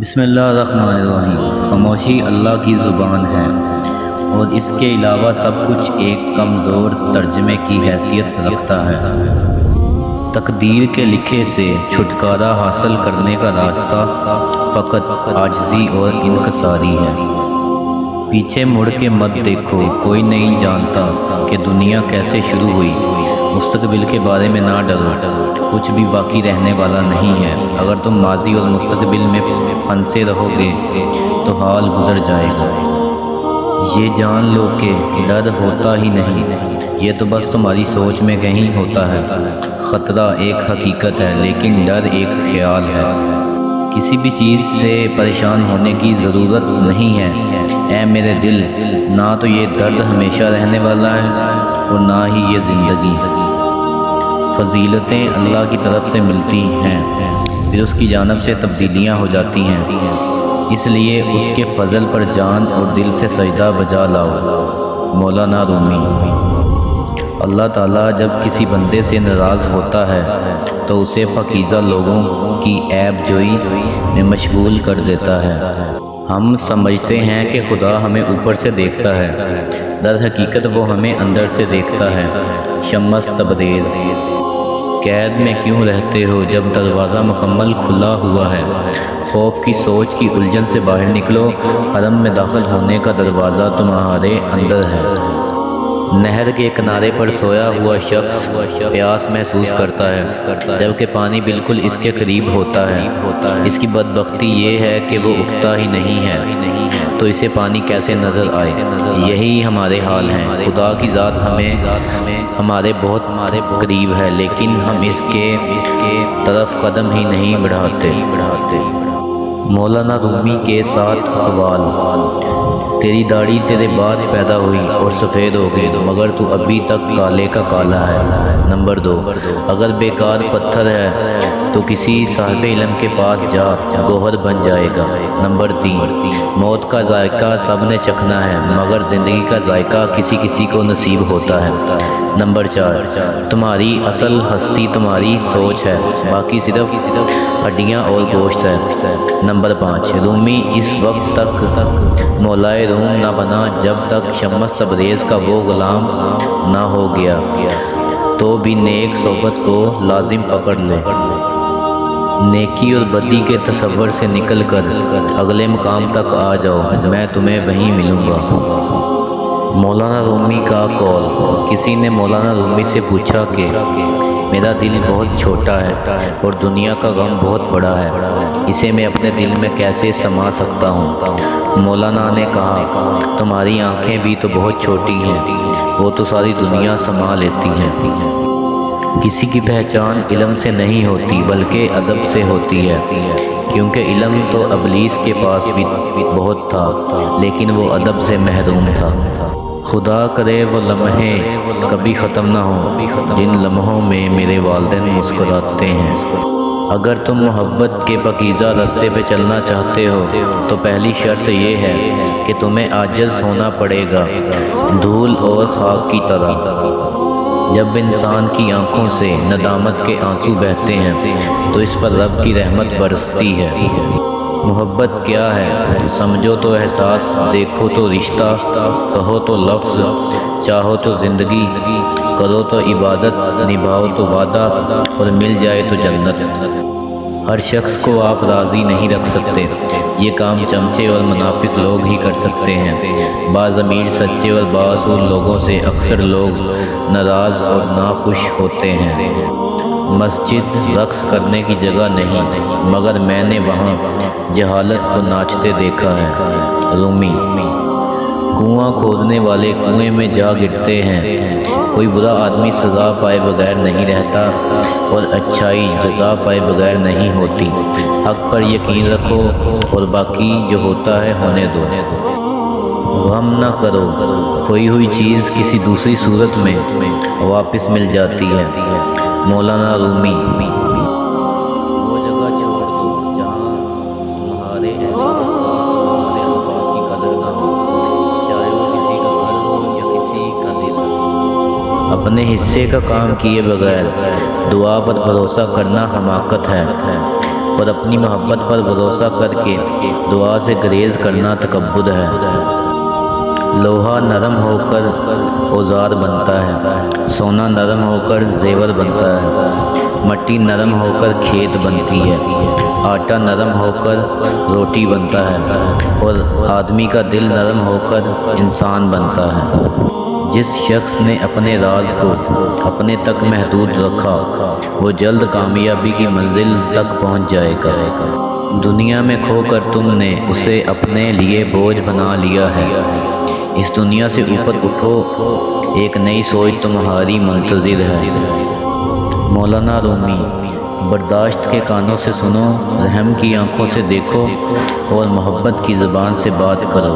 بسم اللہ الرحمن الرحیم۔ خاموشی اللہ کی زبان ہے اور اس کے علاوہ سب کچھ ایک کمزور ترجمے کی حیثیت رکھتا ہے۔ تقدیر کے لکھے سے چھٹکارا حاصل کرنے کا راستہ فقط عاجزی اور انکساری ہے۔ پیچھے مڑ کے مت دیکھو، کوئی نہیں جانتا کہ دنیا کیسے شروع ہوئی۔ مستقبل کے بارے میں نہ ڈرو، کچھ بھی باقی رہنے والا نہیں ہے۔ اگر تم ماضی اور مستقبل میں پھنسے رہو گے تو حال گزر جائے گا۔ یہ جان لو کہ ڈر ہوتا ہی نہیں، یہ تو بس تمہاری سوچ میں کہیں ہوتا ہے۔ خطرہ ایک حقیقت ہے لیکن ڈر ایک خیال ہے۔ کسی بھی چیز سے پریشان ہونے کی ضرورت نہیں ہے اے میرے دل، نہ تو یہ درد ہمیشہ رہنے والا ہے اور نہ ہی یہ زندگی۔ فضیلتیں اللہ کی طرف سے ملتی ہیں، پھر اس کی جانب سے تبدیلیاں ہو جاتی ہیں، اس لیے اس کے فضل پر جان اور دل سے سجدہ بجا لاؤ۔ مولانا رومی۔ اللہ تعالیٰ جب کسی بندے سے ناراض ہوتا ہے تو اسے پاکیزہ لوگوں کی عیب جوئی میں مشغول کر دیتا ہے۔ ہم سمجھتے ہیں کہ خدا ہمیں اوپر سے دیکھتا ہے، در حقیقت وہ ہمیں اندر سے دیکھتا ہے۔ شمس تبریز۔ قید میں کیوں رہتے ہو جب دروازہ مکمل کھلا ہوا ہے؟ خوف کی سوچ کی الجھن سے باہر نکلو، حرم میں داخل ہونے کا دروازہ تمہارے اندر ہے۔ نہر کے کنارے پر سویا ہوا شخص پیاس محسوس کرتا ہے جبکہ پانی بالکل اس کے قریب ہوتا ہے۔ اس کی بدبختی یہ ہے کہ وہ اٹھتا ہی نہیں ہے تو اسے پانی کیسے نظر آئے؟ یہی ہمارے حال ہیں۔ خدا کی ذات ہمارے بہت قریب ہے لیکن ہم اس کے طرف قدم ہی نہیں بڑھاتے۔ مولانا رومی کے 7 اقوال۔ تیری داڑھی تیرے بعد پیدا ہوئی اور سفید ہو گئی مگر تو ابھی تک کالے کا کالا ہے۔ نمبر 2، اگر بیکار پتھر ہے تو کسی صاحب علم کے پاس جا، گوہر بن جائے گا۔ نمبر 3، موت کا ذائقہ سب نے چکھنا ہے مگر زندگی کا ذائقہ کسی کسی کو نصیب ہوتا ہے۔ نمبر 4، تمہاری اصل ہستی تمہاری سوچ ہے، باقی صرف ہڈیاں اور گوشت ہے۔ نمبر 5، رومی اس وقت تک مولائے روم نہ بنا جب تک شمس تبریز کا وہ غلام نہ ہو گیا، تو بھی نیک صحبت کو لازم پکڑ لے۔ نیکی اور بدی کے تصور سے نکل کر اگلے مقام تک آ جاؤ، میں تمہیں وہیں ملوں گا۔ مولانا رومی کا قول۔ کسی نے مولانا رومی سے پوچھا کہ میرا دل بہت چھوٹا ہے اور دنیا کا غم بہت بڑا ہے، اسے میں اپنے دل میں کیسے سما سکتا ہوں؟ مولانا نے کہا، تمہاری آنکھیں بھی تو بہت چھوٹی ہیں، وہ تو ساری دنیا سما لیتی ہیں۔ کسی کی پہچان علم سے نہیں ہوتی بلکہ ادب سے ہوتی ہے، کیونکہ علم تو ابلیس کے پاس بھی بہت تھا لیکن وہ ادب سے محروم تھا۔ خدا کرے وہ لمحے کبھی ختم نہ ہوں جن لمحوں میں میرے والدین مسکراتے ہیں۔ اگر تم محبت کے پاکیزہ راستے پہ چلنا چاہتے ہو تو پہلی شرط یہ ہے کہ تمہیں عاجز ہونا پڑے گا، دھول اور خاک کی طرح۔ جب انسان کی آنکھوں سے ندامت کے آنسو بہتے ہیں تو اس پر رب کی رحمت برستی ہے۔ محبت کیا ہے؟ سمجھو تو احساس، دیکھو تو رشتہ، کہو تو لفظ، چاہو تو زندگی، کرو تو عبادت، نبھاؤ تو وعدہ اور مل جائے تو جنت۔ ہر شخص کو آپ راضی نہیں رکھ سکتے، یہ کام چمچے اور منافق لوگ ہی کر سکتے ہیں۔ باضمیر سچے اور بااصول لوگوں سے اکثر لوگ ناراض اور ناخوش ہوتے ہیں۔ مسجد رقص کرنے کی جگہ نہیں مگر میں نے وہاں جہالت کو ناچتے دیکھا ہے۔ رومی۔ کنواں کھودنے والے کنویں میں جا گرتے ہیں، کوئی برا آدمی سزا پائے بغیر نہیں رہتا اور اچھائی جزا پائے بغیر نہیں ہوتی۔ حق پر یقین رکھو اور باقی جو ہوتا ہے ہونے دو۔ غم نہ کرو، کھوئی ہوئی چیز کسی دوسری صورت میں واپس مل جاتی ہے۔ مولانا رومی۔ وہ جگہ چھوڑ دو جہاں تمہارے احساس تمہارے الفاظ کی قدر نہ ہو، چاہے وہ کسی کا گھر ہو یا کسی کا دل۔ اپنے حصے کا کام کیے بغیر دعا پر بھروسہ کرنا حماقت ہے۔ اور اپنی محبت پر بھروسہ کر کے دعا سے گریز کرنا تکبر ہے۔ لوہا نرم ہو کر اوزار بنتا ہے، سونا نرم ہو کر زیور بنتا ہے، مٹی نرم ہو کر کھیت بنتی ہے، آٹا نرم ہو کر روٹی بنتا ہے، اور آدمی کا دل نرم ہو کر انسان بنتا ہے۔ جس شخص نے اپنے راز کو اپنے تک محدود رکھا وہ جلد کامیابی کی منزل تک پہنچ جائے گا۔ دنیا میں کھو کر تم نے اسے اپنے لیے بوجھ بنا لیا ہے، اس دنیا سے اوپر اٹھو، ایک نئی سوچ تمہاری منتظر ہے۔ مولانا رومی۔ برداشت کے کانوں سے سنو، رحم کی آنکھوں سے دیکھو، اور محبت کی زبان سے بات کرو۔